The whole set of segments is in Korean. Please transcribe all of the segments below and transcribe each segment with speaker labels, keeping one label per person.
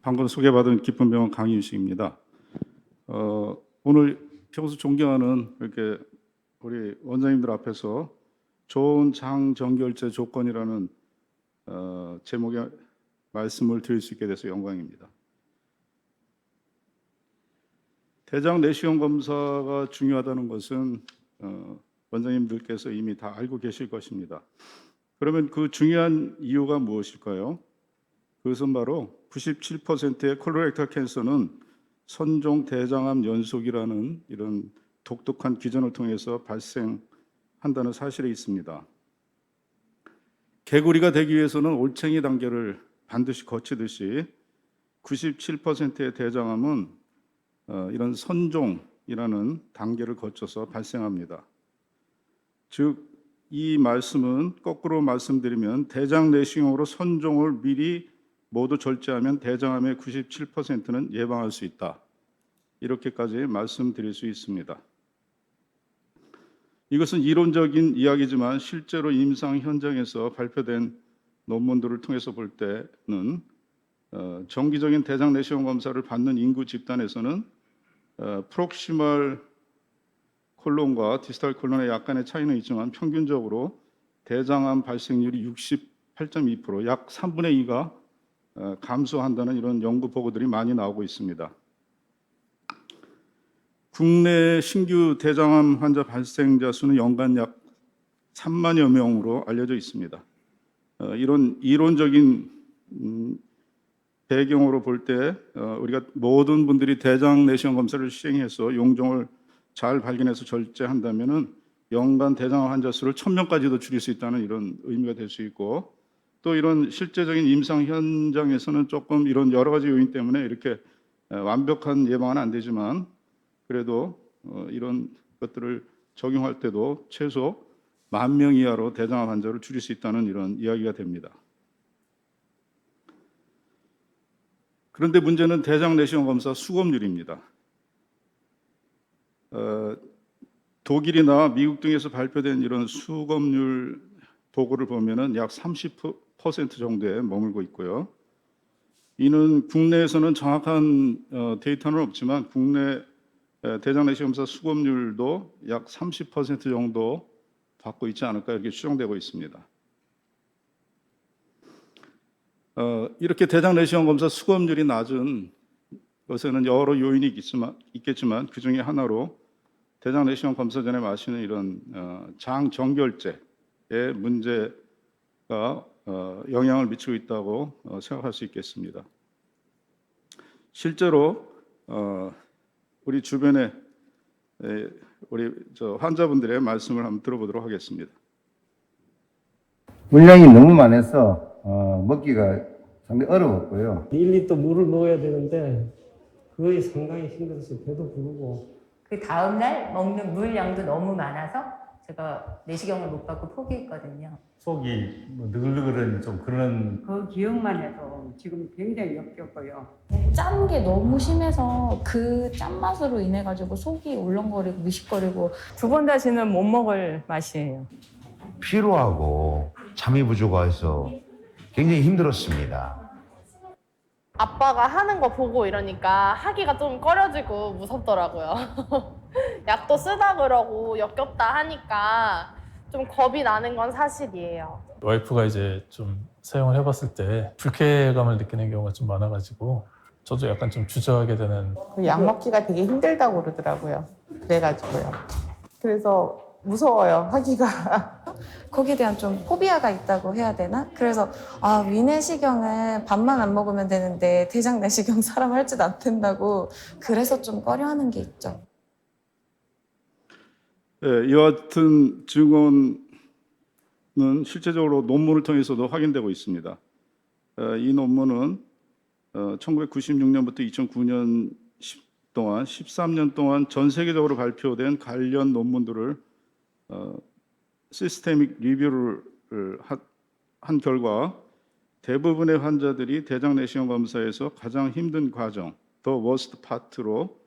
Speaker 1: 방금 소개받은 기쁨병원 강윤식입니다. 오늘 평소 존경하는 이렇게 우리 원장님들 앞에서 좋은 장정결제 조건이라는 제목의 말씀을 드릴 수 있게 돼서 영광입니다. 대장 내시경 검사가 중요하다는 것은 원장님들께서 이미 다 알고 계실 것입니다. 그러면 그 중요한 이유가 무엇일까요? 그것은 바로 97%의 콜레렉탈 캔서는 선종 대장암 연속이라는 이런 독특한 기전을 통해서 발생한다는 사실에 있습니다. 개구리가 되기 위해서는 올챙이 단계를 반드시 거치듯이 97%의 대장암은 이런 선종이라는 단계를 거쳐서 발생합니다. 즉, 이 말씀은 거꾸로 말씀드리면 대장 내시경으로 선종을 미리 모두 절제하면 대장암의 97%는 예방할 수 있다. 이렇게까지 말씀드릴 수 있습니다. 이것은 이론적인 이야기지만 실제로 임상 현장에서 발표된 논문들을 통해서 볼 때는 정기적인 대장 내시경 검사를 받는 인구 집단에서는 프록시멀 콜론과 디스탈 콜론의 약간의 차이는 있지만 평균적으로 대장암 발생률이 68.2%, 약 3분의 2가 감소한다는 이런 연구 보고들이 많이 나오고 있습니다. 국내 신규 대장암 환자 발생자 수는 연간 약 3만여 명으로 알려져 있습니다. 이런 이론적인 배경으로 볼 때 우리가 모든 분들이 대장 내시경 검사를 시행해서 용종을 잘 발견해서 절제한다면은 연간 대장암 환자 수를 1,000명까지도 줄일 수 있다는 이런 의미가 될 수 있고, 또 이런 실제적인 임상 현장에서는 조금 이런 여러 가지 요인 때문에 이렇게 완벽한 예방은 안 되지만 그래도 이런 것들을 적용할 때도 최소 10,000명 이하로 대장암 환자를 줄일 수 있다는 이런 이야기가 됩니다. 그런데 문제는 대장 내시경 검사 수검률입니다. 독일이나 미국 등에서 발표된 이런 수검률 보고를 보면은 약 30% 정도에 머물고 있고요. 이는 국내에서는 정확한 데이터는 없지만 국내 대장 내시경 검사 수검률도 약 30% 정도 받고 있지 않을까 이렇게 추정되고 있습니다. 이렇게 대장 내시경 검사 수검률이 낮은 것에는 여러 요인이 있겠지만 그 중에 하나로 대장 내시경 검사 전에 마시는 이런 장 정결제의 문제가 영향을 미치고 있다고 생각할 수 있겠습니다. 실제로 우리 주변에 우리 환자분들의 말씀을 한번 들어보도록 하겠습니다.
Speaker 2: 물량이 너무 많아서 먹기가 상당히 어려웠고요.
Speaker 3: 1리터 물을 넣어야 되는데 그게 상당히 힘들어서 배도 부르고.
Speaker 4: 그 다음날 먹는 물 양도 너무 많아서 제가 내시경을 못 받고 포기했거든요.
Speaker 5: 속이 느글느글한 좀 그런.
Speaker 6: 그 기억만 해도 지금 굉장히 역겹고요.
Speaker 7: 짠 게 너무 심해서 그 짠맛으로 인해 가지고 속이 울렁거리고 미식거리고
Speaker 4: 2번 다시는 못 먹을 맛이에요.
Speaker 8: 피로하고 잠이 부족해서 굉장히 힘들었습니다.
Speaker 9: 아빠가 하는 거 보고 이러니까 하기가 좀 꺼려지고 무섭더라고요. 약도 쓰다 그러고 역겹다 하니까 좀 겁이 나는 건 사실이에요.
Speaker 10: 와이프가 이제 좀 사용을 해봤을 때 불쾌감을 느끼는 경우가 좀 많아가지고 저도 약간 좀 주저하게 되는.
Speaker 11: 약 먹기가 되게 힘들다고 그러더라고요. 그래가지고요. 그래서 무서워요, 하기가.
Speaker 7: 거기에 대한 좀 포비아가 있다고 해야 되나? 그래서 위내시경은 밥만 안 먹으면 되는데 대장 내시경 사람 할 짓 안 된다고 그래서 좀 꺼려하는 게 있죠.
Speaker 1: 네, 이와 같은 증언은 실제적으로 논문을 통해서도 확인되고 있습니다. 이 논문은 1996년부터 2009년 동안 13년 동안 전 세계적으로 발표된 관련 논문들을 시스테믹 리뷰를 한 결과 대부분의 환자들이 대장 내시경 검사에서 가장 힘든 과정, 더 워스트 파트로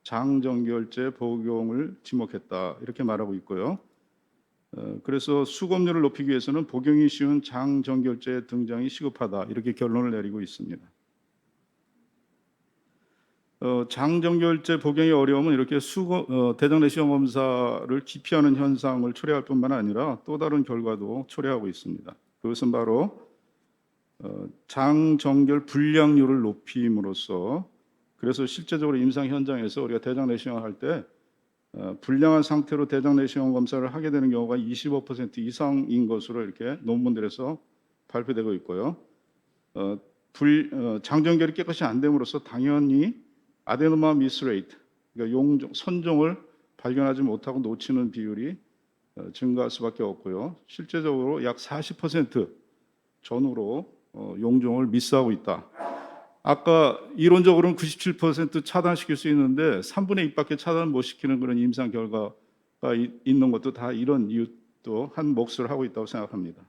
Speaker 1: 장정결제 복용을 지목했다 이렇게 말하고 있고요. 그래서 수검률을 높이기 위해서는 복용이 쉬운 장정결제 등장이 시급하다 이렇게 결론을 내리고 있습니다. 장정결제 복용이 어려우면 이렇게 대장 내시경 검사를 기피하는 현상을 초래할 뿐만 아니라 또 다른 결과도 초래하고 있습니다. 그것은 바로 장정결 불량률을 높임으로써, 그래서 실제적으로 임상 현장에서 우리가 대장 내시경을 할 때 불량한 상태로 대장 내시경 검사를 하게 되는 경우가 25% 이상인 것으로 이렇게 논문들에서 발표되고 있고요. 장정결이 깨끗이 안 됨으로써 당연히 아데노마 미스레이트, 그러니까 선종을 발견하지 못하고 놓치는 비율이 증가할 수밖에 없고요. 실제적으로 약 40% 전후로 용종을 미스하고 있다. 아까 이론적으로는 97% 차단시킬 수 있는데 3분의 2밖에 차단 못 시키는 그런 임상 결과가 있는 것도 다 이런 이유도 한 몫을 하고 있다고 생각합니다.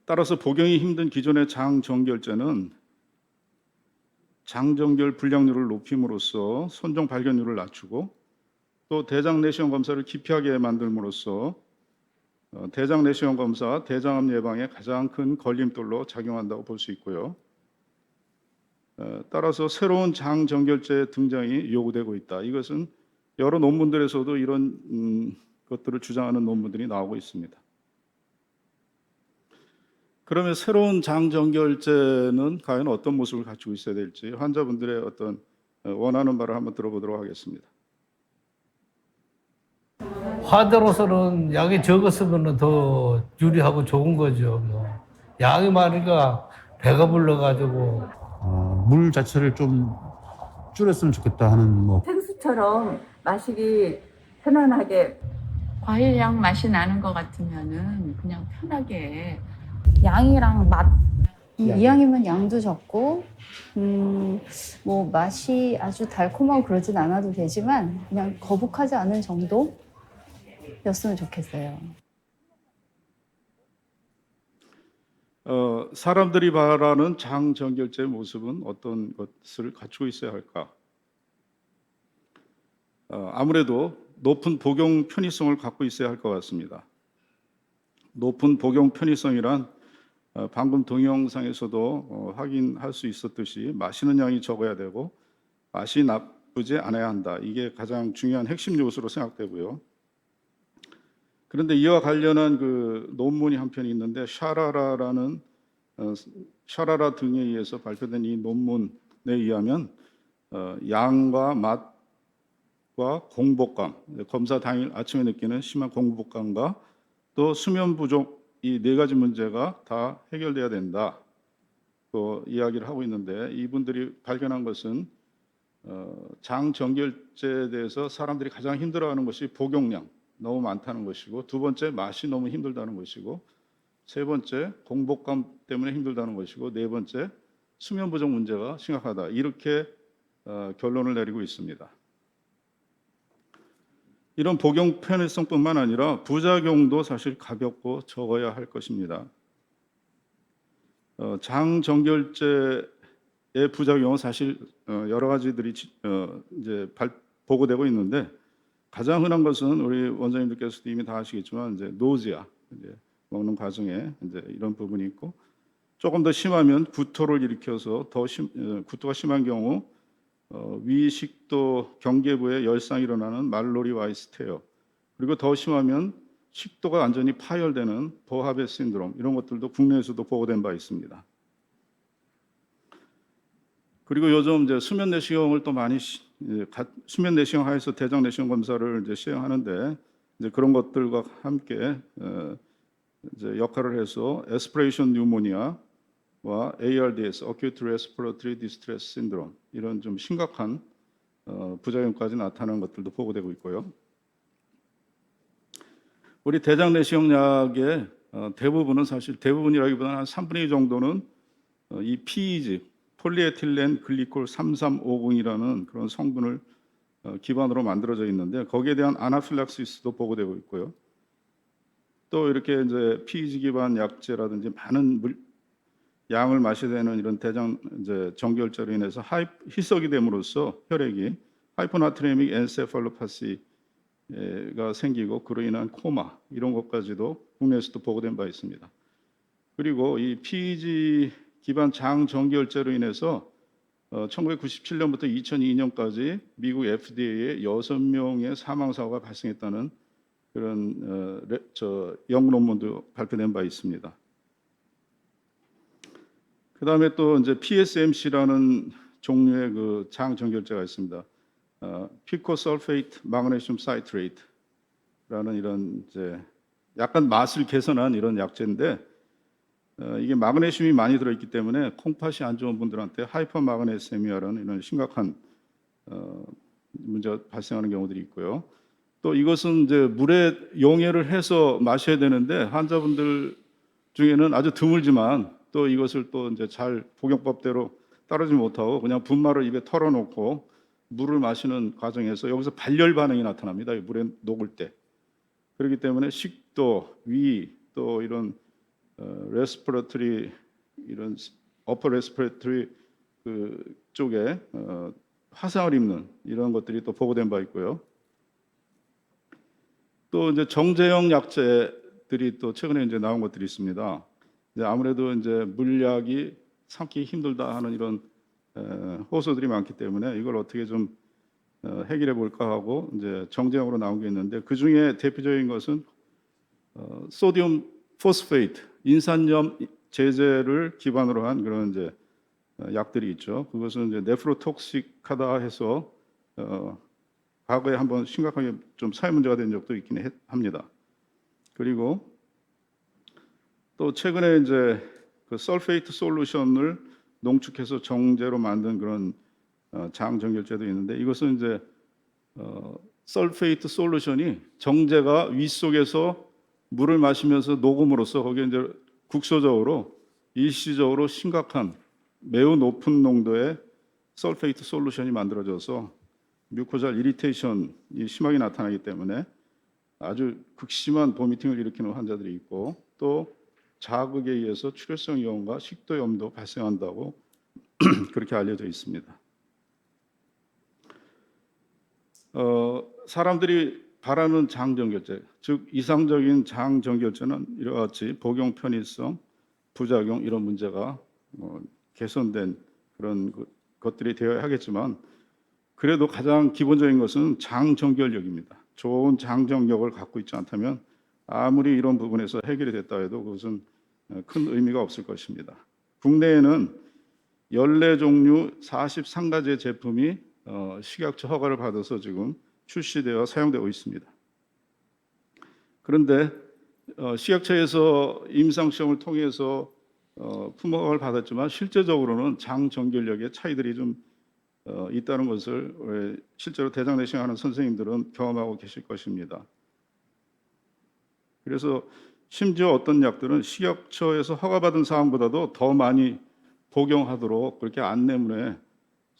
Speaker 1: 따라서 복용이 힘든 기존의 장정결제는 장정결 불량률을 높임으로써 선종 발견률을 낮추고 또 대장 내시경 검사를 기피하게 만들므로써 대장 내시경 검사, 대장암 예방에 가장 큰 걸림돌로 작용한다고 볼 수 있고요. 따라서 새로운 장정결제 등장이 요구되고 있다. 이것은 여러 논문들에서도 이런 것들을 주장하는 논문들이 나오고 있습니다. 그러면 새로운 장정결제는 과연 어떤 모습을 갖추고 있어야 될지 환자분들의 어떤 원하는 바를 한번 들어보도록 하겠습니다.
Speaker 3: 환자로서는 양이 적었으면 더 유리하고 좋은 거죠. 뭐. 양이 많으니까 배가 불러가지고.
Speaker 5: 물 자체를 좀 줄였으면 좋겠다 하는 뭐
Speaker 6: 생수처럼 마시기 편안하게
Speaker 12: 과일향 맛이 나는 것 같으면은 그냥 편하게 양이랑 맛 이왕이면 양도 적고 뭐 맛이 아주 달콤하고 그러진 않아도 되지만 그냥 거북하지 않은 정도였으면 좋겠어요.
Speaker 1: 사람들이 바라는 장정결제의 모습은 어떤 것을 갖추고 있어야 할까? 아무래도 높은 복용 편의성을 갖고 있어야 할 것 같습니다. 높은 복용 편의성이란 방금 동영상에서도 확인할 수 있었듯이 마시는 양이 적어야 되고 맛이 나쁘지 않아야 한다. 이게 가장 중요한 핵심 요소로 생각되고요. 그런데 이와 관련한 그 논문이 한 편이 있는데 샤라라 등에 의해서 발표된 이 논문에 의하면 양과 맛과 공복감, 검사 당일 아침에 느끼는 심한 공복감과 또 수면 부족, 이 네 가지 문제가 다 해결돼야 된다. 또 이야기를 하고 있는데 이분들이 발견한 것은 장정결제에 대해서 사람들이 가장 힘들어하는 것이 복용량 너무 많다는 것이고, 두 번째 맛이 너무 힘들다는 것이고, 세 번째 공복감 때문에 힘들다는 것이고, 네 번째 수면 부족 문제가 심각하다. 이렇게 결론을 내리고 있습니다. 이런 복용 편의성뿐만 아니라 부작용도 사실 가볍고 적어야 할 것입니다. 장정결제의 부작용은 사실 여러 가지들이 이제 보고되고 있는데 가장 흔한 것은 우리 원장님들께서도 이미 다 아시겠지만 이제 노지아, 이제 먹는 과정에 이제 이런 부분이 있고, 조금 더 심하면 구토를 일으켜서 구토가 심한 경우 위식도 경계부에 열상이 일어나는 말로리 와이스테어, 그리고 더 심하면 식도가 완전히 파열되는 보하베 신드롬, 이런 것들도 국내에서도 보고된 바 있습니다. 그리고 요즘 이제 수면 내시경을 또 많이 수면 내시경 하에서 대장 내시경 검사를 이제 시행하는데 이제 그런 것들과 함께 이제 역할을 해서 에스피레이션 뉴모니아와 ARDS, Acute Respiratory Distress Syndrome, 이런 좀 심각한 부작용까지 나타나는 것들도 보고되고 있고요. 우리 대장 내시경 약의 대부분은 사실 대부분이라기보다는 한 3분의 2 정도는 이 PEG, 폴리에틸렌 글리콜 3350이라는 그런 성분을 기반으로 만들어져 있는데 거기에 대한 아나필락시스도 보고되고 있고요. 또 이렇게 이제 PEG 기반 약제라든지 많은 양을 마셔야 되는 이런 대장 이제 정결제로 인해서 희석이 됨으로써 혈액이 하이포나트리미क 엔세팔로파시가 생기고 그로 인한 코마, 이런 것까지도 국내에서도 보고된 바 있습니다. 그리고 이 PEG 기반 장정결제로 인해서 1997년부터 2002년까지 미국 FDA에 6명의 사망 사고가 발생했다는 그런 연구 논문도 발표된 바 있습니다. 그다음에 또 이제 PSMC라는 종류의 그 장정결제가 있습니다. 피코설페이트 마그네슘 사이트레이트라는 이런 이제 약간 맛을 개선한 이런 약제인데 이게 마그네슘이 많이 들어있기 때문에 콩팥이 안 좋은 분들한테 하이퍼마그네세미아라는 이런 심각한 문제가 발생하는 경우들이 있고요. 또 이것은 이제 물에 용해를 해서 마셔야 되는데 환자분들 중에는 아주 드물지만 또 이것을 또 이제 잘 복용법대로 따르지 못하고 그냥 분말을 입에 털어놓고 물을 마시는 과정에서 여기서 발열 반응이 나타납니다. 물에 녹을 때. 그렇기 때문에 식도, 위, 또 이런 레스피레토리 이런 어퍼 레스피레토리 그 쪽에 화상을 입는 이런 것들이 또 보고된 바 있고요. 또 이제 정제형 약제들이 또 최근에 이제 나온 것들이 있습니다. 이제 아무래도 이제 물약이 삼기 힘들다 하는 이런 호소들이 많기 때문에 이걸 어떻게 좀 해결해 볼까 하고 이제 정제형으로 나온 게 있는데 그 중에 대표적인 것은 소디움 포스페이트 인산염 제제를 기반으로 한 그런 이제 약들이 있죠. 그것은 이제 네프로톡식하다 해서 과거에 한번 심각하게 좀 사회 문제가 된 적도 있긴 합니다. 그리고 또 최근에 이제 그 설페이트 솔루션을 농축해서 정제로 만든 그런 장정결제도 있는데 이것은 이제 설페이트 솔루션이 정제가 위 속에서 물을 마시면서 녹음으로써 거기에 이제 국소적으로 일시적으로 심각한 매우 높은 농도의 설페이트 솔루션이 만들어져서 뮤코잘 이리테이션이 심하게 나타나기 때문에 아주 극심한 보미팅을 일으키는 환자들이 있고 또 자극에 의해서 출혈성 이온과 식도염도 발생한다고 그렇게 알려져 있습니다. 사람들이 바라는 장정결제, 즉 이상적인 장정결제는 이와 같이 복용 편의성, 부작용 이런 문제가 개선된 그런 것들이 되어야 하겠지만 그래도 가장 기본적인 것은 장정결력입니다. 좋은 장정력을 갖고 있지 않다면 아무리 이런 부분에서 해결이 됐다 해도 그것은 큰 의미가 없을 것입니다. 국내에는 14종류 43가지의 제품이 식약처 허가를 받아서 지금 출시되어 사용되고 있습니다. 그런데 식약처에서 임상시험을 통해서 품허가를 받았지만 실제적으로는 장정결력의 차이들이 좀 있다는 것을 실제로 대장 내시경하는 선생님들은 경험하고 계실 것입니다. 그래서 심지어 어떤 약들은 식약처에서 허가받은 사항보다도 더 많이 복용하도록 그렇게 안내문에서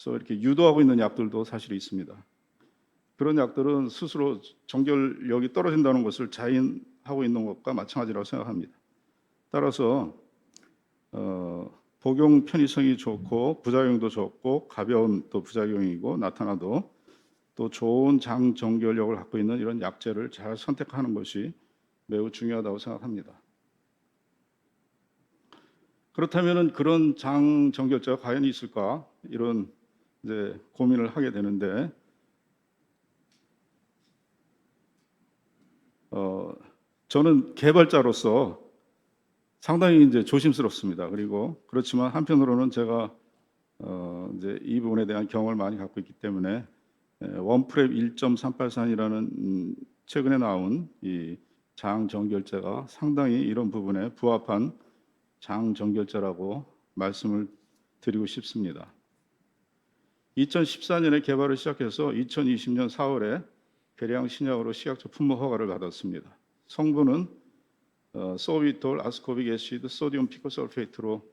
Speaker 1: 이렇게 유도하고 있는 약들도 사실 있습니다. 그런 약들은 스스로 정결력이 떨어진다는 것을 자인하고 있는 것과 마찬가지라고 생각합니다. 따라서 복용 편의성이 좋고 부작용도 적고 가벼운 또 부작용이고 나타나도 또 좋은 장 정결력을 갖고 있는 이런 약제를 잘 선택하는 것이 매우 중요하다고 생각합니다. 그렇다면은 그런 장 정결제가 과연 있을까 이런 이제 고민을 하게 되는데 저는 개발자로서 상당히 이제 조심스럽습니다. 그리고 그렇지만 한편으로는 제가 이제 이 부분에 대한 경험을 많이 갖고 있기 때문에 원프랩 1.383이라는 최근에 나온 이 장정결제가 상당히 이런 부분에 부합한 장정결제라고 말씀을 드리고 싶습니다. 2014년에 개발을 시작해서 2020년 4월에 계량 신약으로 식약처 품목 허가를 받았습니다. 성분은 소비톨, 아스코빅 애시드, 소디움 피코설페이트로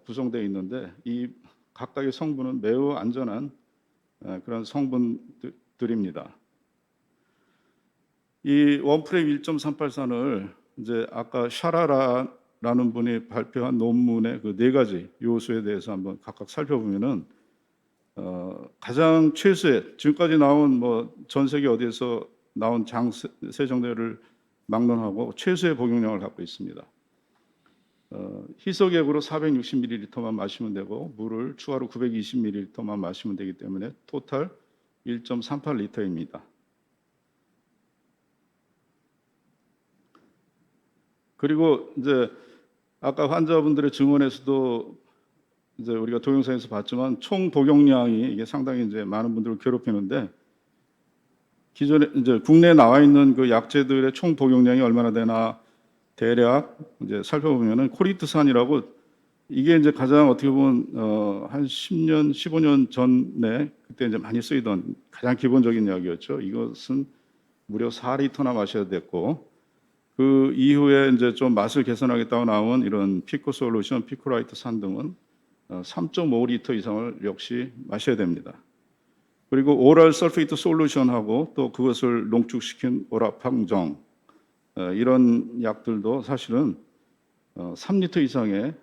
Speaker 1: 구성되어 있는데 이 각각의 성분은 매우 안전한 그런 성분들입니다. 이 원프랩 1.383을 이제 아까 샤라라라는 분이 발표한 논문의 그 4가지 요소에 대해서 한번 각각 살펴보면은 가장 최소의 지금까지 나온 뭐 전 세계 어디에서 나온 장 세정제를 막론하고 최소의 복용량을 갖고 있습니다. 희석액으로 460ml만 마시면 되고 물을 추가로 920ml만 마시면 되기 때문에 토탈 1.38리터입니다. 그리고 이제 아까 환자분들의 증언에서도 이제 우리가 동영상에서 봤지만 총 복용량이 이게 상당히 이제 많은 분들을 괴롭히는데 기존에 이제 국내에 나와 있는 그 약제들의 총 복용량이 얼마나 되나 대략 이제 살펴보면은 코리트산이라고 이게 이제 가장 어떻게 보면 한 10년, 15년 전에 그때 이제 많이 쓰이던 가장 기본적인 약이었죠. 이것은 무려 4리터나 마셔야 됐고 그 이후에 이제 좀 맛을 개선하겠다고 나온 이런 피코솔루션, 피코라이트 산 등은 3.5리터 이상을 역시 마셔야 됩니다. 그리고 오랄 설페이트 솔루션하고 또 그것을 농축시킨 오라팡정 이런 약들도 사실은 3리터 이상의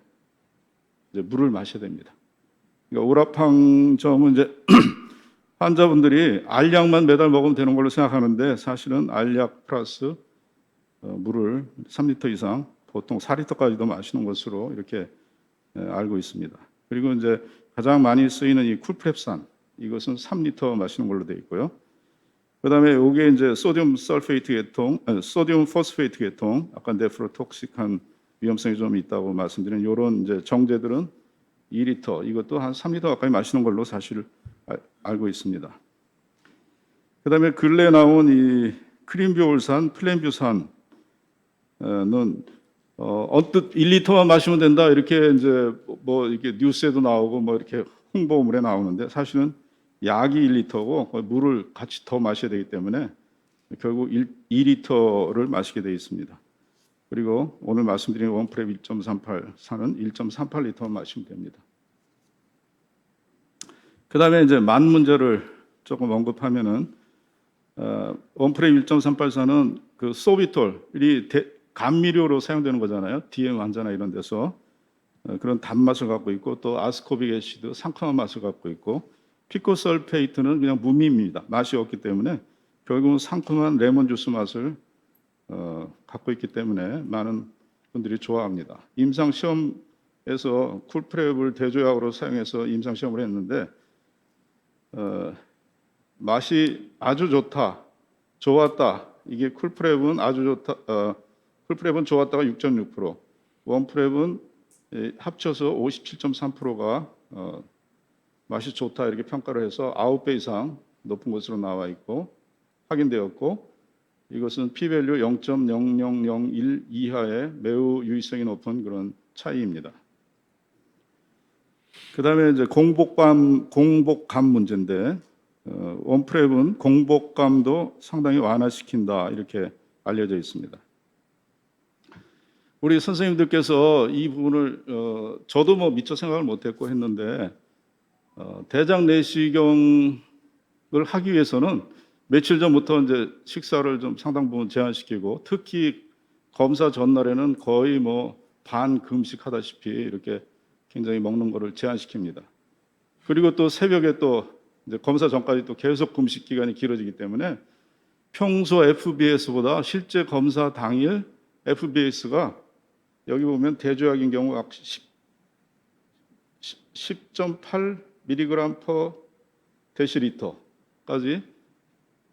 Speaker 1: 이제 물을 마셔야 됩니다. 그러니까 오라팡정은 이제 환자분들이 알약만 매달 먹으면 되는 걸로 생각하는데 사실은 알약 플러스 물을 3리터 이상 보통 4리터까지도 마시는 것으로 이렇게 알고 있습니다. 그리고 이제 가장 많이 쓰이는 이 쿨프렙산 이것은 3리터 마시는 걸로 되어 있고요. 그다음에 이게 이제 소디움 설페이트 계통, 소디움 포스페이트 계통, 아까 네프로톡식한 위험성이 좀 있다고 말씀드린 이런 이제 정제들은 2리터, 이것도 한 3리터 가까이 마시는 걸로 사실 알고 있습니다. 그다음에 근래 나온 이 크림비올산, 플랜뷰산은 언뜻 1리터만 마시면 된다 이렇게 이제 뭐 이렇게 뉴스에도 나오고 뭐 이렇게 홍보물에 나오는데 사실은 약이 1리터고 물을 같이 더 마셔야 되기 때문에 결국 2리터를 마시게 되어 있습니다. 그리고 오늘 말씀드린 원프랩 1.38 산은 1.38리터 마시면 됩니다. 그 다음에 이제 만 문제를 조금 언급하면은 원프랩 1.38 산은 그 소비톨이 감미료로 사용되는 거잖아요. DM 환자나 이런 데서 그런 단맛을 갖고 있고 또 아스코빅 애시드 상큼한 맛을 갖고 있고 피코설페이트는 그냥 무미입니다. 맛이 없기 때문에 결국은 상큼한 레몬 주스 맛을 갖고 있기 때문에 많은 분들이 좋아합니다. 임상 시험에서 쿨프랩을 대조약으로 사용해서 임상 시험을 했는데 맛이 아주 좋다, 좋았다. 이게 쿨프랩은 아주 좋다, 쿨프랩은 좋았다가 6.6%, 원프랩은 합쳐서 57.3%가 맛이 좋다 이렇게 평가를 해서 9배 이상 높은 것으로 나와 있고 확인되었고 이것은 P-밸류 0.0001 이하의 매우 유의성이 높은 그런 차이입니다. 그 다음에 이제 공복감 문제인데 원프랩은 공복감도 상당히 완화시킨다 이렇게 알려져 있습니다. 우리 선생님들께서 이 부분을 저도 뭐 미처 생각을 못했고 했는데 대장 내시경을 하기 위해서는 며칠 전부터 이제 식사를 좀 상당 부분 제한시키고 특히 검사 전날에는 거의 뭐 반금식하다시피 이렇게 굉장히 먹는 거를 제한시킵니다. 그리고 또 새벽에 또 이제 검사 전까지 또 계속 금식 기간이 길어지기 때문에 평소 FBS보다 실제 검사 당일 FBS가 여기 보면 대조약인 경우 10.8mg/dl까지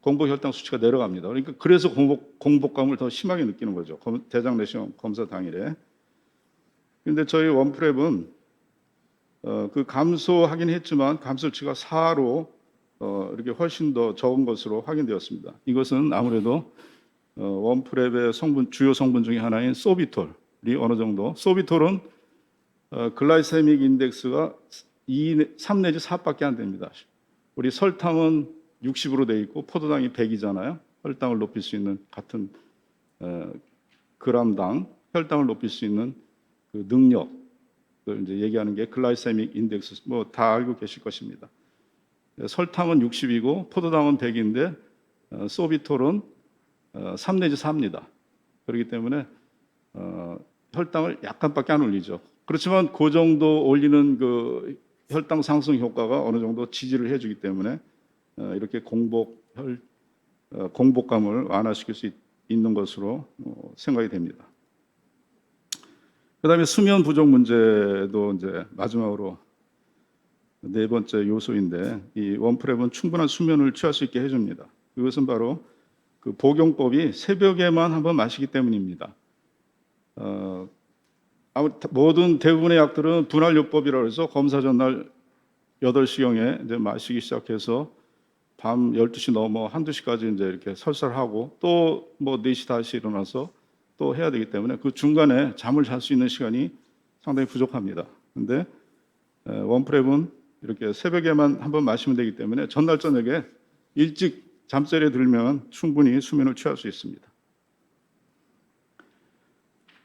Speaker 1: 공복 혈당 수치가 내려갑니다. 그러니까 그래서 공복감을 더 심하게 느끼는 거죠. 대장 내시경 검사 당일에. 그런데 저희 원프랩은 그 감소하긴 했지만 감소치가 4로 이렇게 훨씬 더 적은 것으로 확인되었습니다. 이것은 아무래도 원프랩의 성분 주요 성분 중에 하나인 소비톨이 어느 정도 소비톨은 글라이세믹 인덱스가 3 내지 4밖에 안 됩니다. 우리 설탕은 60으로 돼 있고 포도당이 100이잖아요. 혈당을 높일 수 있는 같은 그람당 혈당을 높일 수 있는 그 능력을 이제 얘기하는 게 글라이세믹 인덱스 뭐 다 알고 계실 것입니다. 설탕은 60이고 포도당은 100인데 소비톨은 3 내지 4입니다. 그렇기 때문에 혈당을 약간밖에 안 올리죠. 그렇지만 그 정도 올리는 그 혈당 상승 효과가 어느 정도 지지를 해주기 때문에 이렇게 공복감을 완화시킬 수 있는 것으로 생각이 됩니다. 그다음에 수면 부족 문제도 이제 마지막으로 네 번째 요소인데, 이 원프랩은 충분한 수면을 취할 수 있게 해줍니다. 이것은 바로 그 복용법이 새벽에만 한번 마시기 때문입니다. 모든 대부분의 약들은 분할요법이라고 해서 검사 전날 8시경에 이제 마시기 시작해서 밤 12시 넘어 한두 시까지 이제 이렇게 설설하고 또 뭐 4시 다시 일어나서 또 해야 되기 때문에 그 중간에 잠을 잘 수 있는 시간이 상당히 부족합니다. 근데 원프랩은 이렇게 새벽에만 한번 마시면 되기 때문에 전날 저녁에 일찍 잠자리에 들면 충분히 수면을 취할 수 있습니다.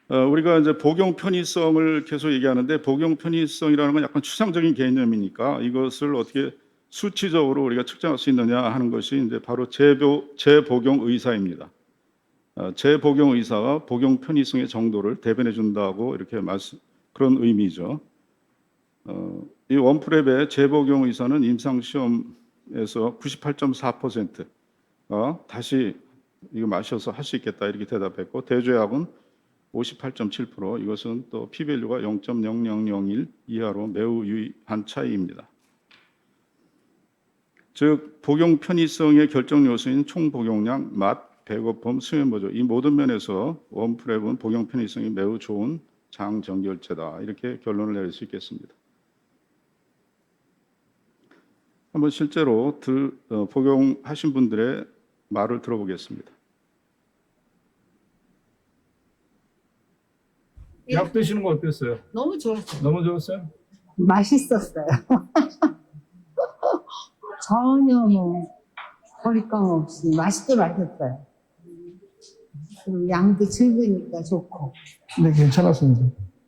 Speaker 1: 우리가 이제 복용 편의성을 계속 얘기하는데, 복용 편의성이라는 건 약간 추상적인 개념이니까 이것을 어떻게 수치적으로 우리가 측정할 수 있느냐 하는 것이 이제 바로 재복용 의사입니다. 재복용 의사가 복용 편의성의 정도를 대변해 준다고 이렇게 그런 의미죠. 이 원프랩의 재복용 의사는 임상시험에서 98.4%가 다시 이거 마셔서 할 수 있겠다 이렇게 대답했고, 대조약은 58.7%, 이것은 또 p-밸류가 0.0001 이하로 매우 유의한 차이입니다. 즉 복용 편의성의 결정 요소인 총 복용량, 맛, 배고픔, 수면 보조, 이 모든 면에서 원프랩은 복용 편의성이 매우 좋은 장정결제다, 이렇게 결론을 내릴 수 있겠습니다. 한번 실제로 복용하신 분들의 말을 들어보겠습니다.
Speaker 5: 약 드시는 거 어땠어요?
Speaker 11: 너무 좋았어요.
Speaker 5: 너무 좋았어요?
Speaker 6: 맛있었어요. 전혀 뭐 거리감 없이 맛있게 마셨어요. 그리고 양도 적으니까 좋고.
Speaker 5: 네, 괜찮았습니다.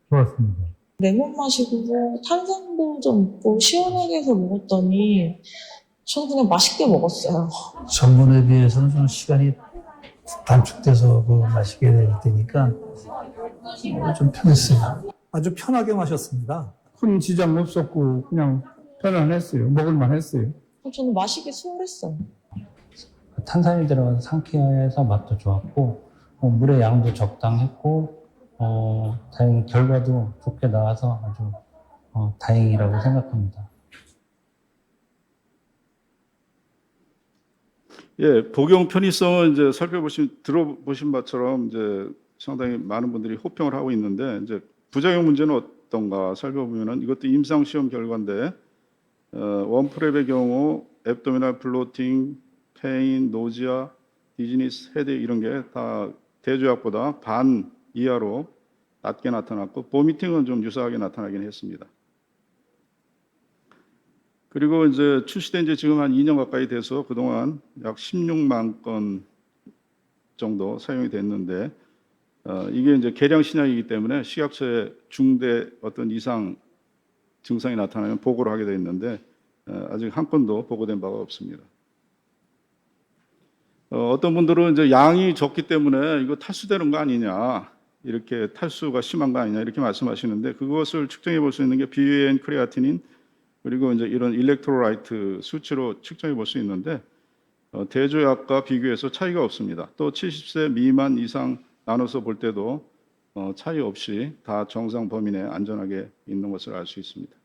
Speaker 5: 좋았습니다.
Speaker 13: 레몬 맛이고 탄산도 좀 있고 시원하게 해서 먹었더니 저는 그냥 맛있게 먹었어요.
Speaker 5: 전번에 비해서는 좀 시간이 단축돼서 마시게 되니까 좀 편했어요. 아주 편하게 마셨습니다. 큰 지장 없었고 그냥 편안했어요. 먹을만 했어요.
Speaker 13: 저는 마시기 수월했어요.
Speaker 3: 탄산이 들어가서 상쾌해서 맛도 좋았고, 물의 양도 적당했고, 다행히 결과도 좋게 나와서 아주 다행이라고 생각합니다.
Speaker 1: 예, 복용 편의성은 이제 들어보신 바처럼 이제 상당히 많은 분들이 호평을 하고 있는데, 이제 부작용 문제는 어떤가 살펴보면은 이것도 임상 시험 결과인데, 원프랩의 경우 앱도미널 블로팅, 페인, 노지아, 디즈니스, 헤드 이런 게 다 대조약보다 반 이하로 낮게 나타났고, 보미팅은 좀 유사하게 나타나긴 했습니다. 그리고 이제 출시된 지 지금 한 2년 가까이 돼서 그동안 약 16만 건 정도 사용이 됐는데, 이게 이제 계량 신약이기 때문에 식약처에 중대 어떤 이상 증상이 나타나면 보고를 하게 돼 있는데, 아직 한 건도 보고된 바가 없습니다. 어떤 분들은 이제 양이 적기 때문에 이거 탈수되는 거 아니냐, 이렇게 탈수가 심한 거 아니냐 이렇게 말씀하시는데, 그것을 측정해 볼 수 있는 게 BUN, 크레아티닌, 그리고 이제 이런 일렉트로라이트 수치로 측정해 볼 수 있는데, 대조약과 비교해서 차이가 없습니다. 또 70세 미만 이상 나눠서 볼 때도 차이 없이 다 정상 범위 내에 안전하게 있는 것을 알 수 있습니다.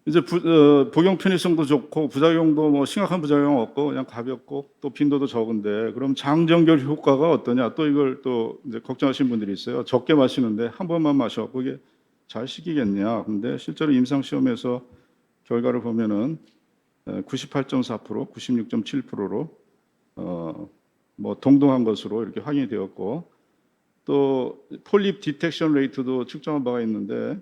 Speaker 1: 이제 복용 편의성도 좋고 부작용도 뭐 심각한 부작용 없고 그냥 가볍고 또 빈도도 적은데, 그럼 장정결 효과가 어떠냐, 또 이걸 또 이제 걱정하시는 분들이 있어요. 적게 마시는데 한 번만 마셔갖고 이게 잘 식이겠냐. 근데 실제로 임상 시험에서 결과를 보면은 98.4%, 96.7%로 뭐 동등한 것으로 이렇게 확인이 되었고, 또 폴립 디텍션 레이트도 측정한 바가 있는데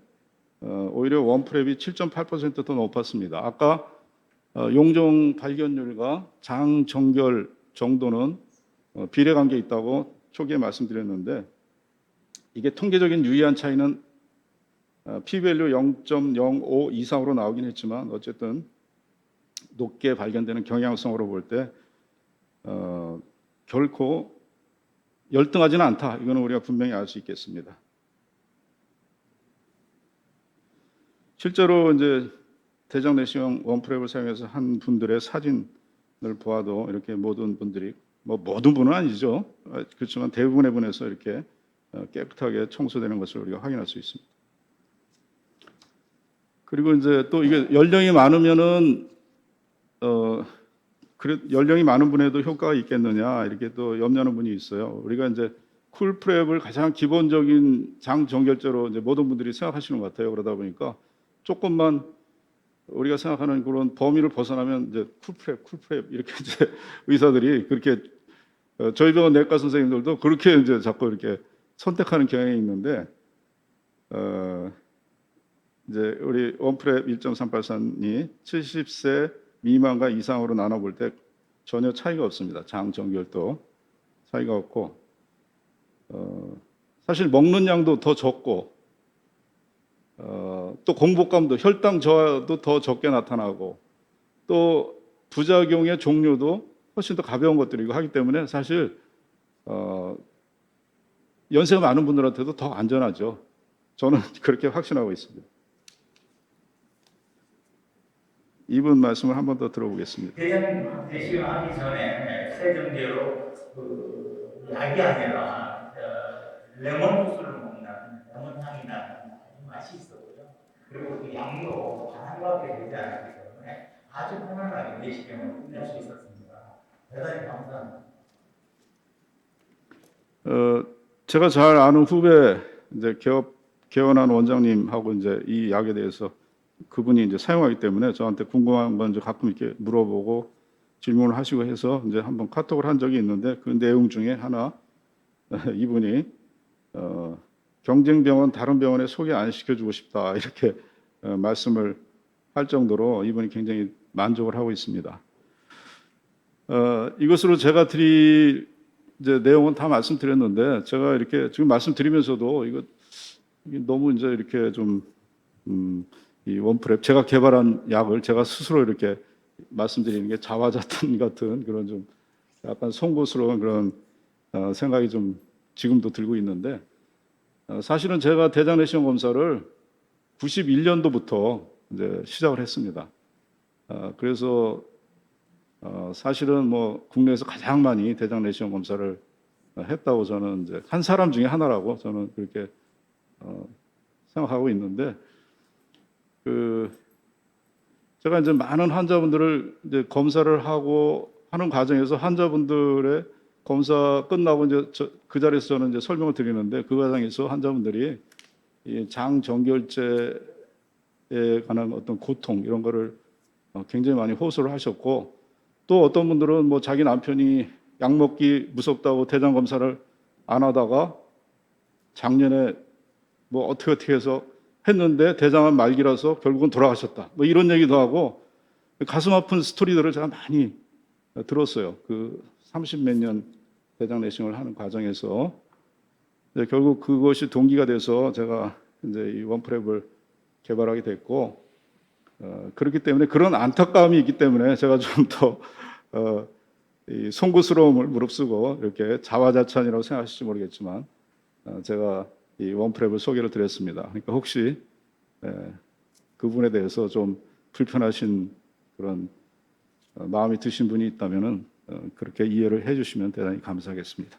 Speaker 1: 오히려 원프랩이 7.8% 더 높았습니다. 아까 용종 발견율과 장정결 정도는 비례관계 있다고 초기에 말씀드렸는데, 이게 통계적인 유의한 차이는 p-밸류 0.05 이상으로 나오긴 했지만 어쨌든 높게 발견되는 경향성으로 볼 때 결코 열등하지는 않다, 이거는 우리가 분명히 알 수 있겠습니다. 실제로 이제 대장 내시경 원프랩을 사용해서 한 분들의 사진을 보아도 이렇게 모든 분들이, 뭐 모든 분은 아니죠, 그렇지만 대부분의 분에서 이렇게 깨끗하게 청소되는 것을 우리가 확인할 수 있습니다. 그리고 이제 또 이게 연령이 많으면은 연령이 많은 분에도 효과가 있겠느냐 이렇게 또 염려하는 분이 있어요. 우리가 이제 쿨프랩을 가장 기본적인 장 정결제로 이제 모든 분들이 생각하시는 것 같아요. 그러다 보니까 조금만 우리가 생각하는 그런 범위를 벗어나면 이제 쿨프랩 이렇게 이제 의사들이 그렇게 저희 병원 내과 선생님들도 그렇게 이제 자꾸 이렇게 선택하는 경향이 있는데 이제 우리 원프랩 1.384니 70세 미만과 이상으로 나눠볼 때 전혀 차이가 없습니다. 장 정결도 차이가 없고 사실 먹는 양도 더 적고 또 공복감도 혈당 저하도 더 적게 나타나고 또 부작용의 종류도 훨씬 더 가벼운 것들이고 하기 때문에 사실 연세가 많은 분들한테도 더 안전하죠. 저는 그렇게 확신하고 있습니다. 이분 말씀을 한 번 더 들어보겠습니다.
Speaker 14: 대장 내시경하기 전에 세정제로 약이 아니라 레몬 주스를 먹는 레몬 향이 나는 맛이 있었고요. 그리고 그 양도 한 가지 되지 않았기 때문에 아주 편안하게 내시경을 끝낼 수 있었습니다. 대단히 감사합니다.
Speaker 1: 제가 잘 아는 후배 이제 개원한 원장님하고 이제 이 약에 대해서 그분이 이제 사용하기 때문에 저한테 궁금한 건 이제 가끔 이렇게 물어보고 질문을 하시고 해서 이제 한번 카톡을 한 적이 있는데 그 내용 중에 하나 이분이 경쟁 병원 다른 병원에 소개 안 시켜주고 싶다 이렇게 말씀을 할 정도로 이분이 굉장히 만족을 하고 있습니다. 이것으로 제가 드릴 이제 내용은 다 말씀드렸는데 제가 이렇게 지금 말씀드리면서도 이게 너무 이제 이렇게 좀 이 원프랩 제가 개발한 약을 제가 스스로 이렇게 말씀드리는 게 자화자찬 같은 그런 좀 약간 송구스러운 그런 생각이 좀 지금도 들고 있는데 사실은 제가 대장 내시경 검사를 91년도부터 이제 시작을 했습니다. 그래서 사실은 뭐 국내에서 가장 많이 대장 내시경 검사를 했다고 저는 이제 한 사람 중에 하나라고 저는 그렇게 생각하고 있는데 제가 이제 많은 환자분들을 이제 검사를 하고 하는 과정에서 환자분들의 검사 끝나고 이제 그 자리에서 저는 이제 설명을 드리는데 그 과정에서 환자분들이 이 장 정결제에 관한 어떤 고통 이런 거를 굉장히 많이 호소를 하셨고 또 어떤 분들은 뭐 자기 남편이 약 먹기 무섭다고 대장 검사를 안 하다가 작년에 뭐 어떻게 해서 했는데 대장암 말기라서 결국은 돌아가셨다. 뭐 이런 얘기도 하고 가슴 아픈 스토리들을 제가 많이 들었어요. 그 30몇 년 대장 내시경을 하는 과정에서 결국 그것이 동기가 돼서 제가 이제 이 원프랩을 개발하게 됐고 그렇기 때문에 그런 안타까움이 있기 때문에 제가 좀 더 이 송구스러움을 무릅쓰고 이렇게 자화자찬이라고 생각하실지 모르겠지만 제가 이 원프랩을 소개를 드렸습니다. 그러니까 혹시 그 부분에 대해서 좀 불편하신 그런 마음이 드신 분이 있다면은 그렇게 이해를 해주시면 대단히 감사하겠습니다.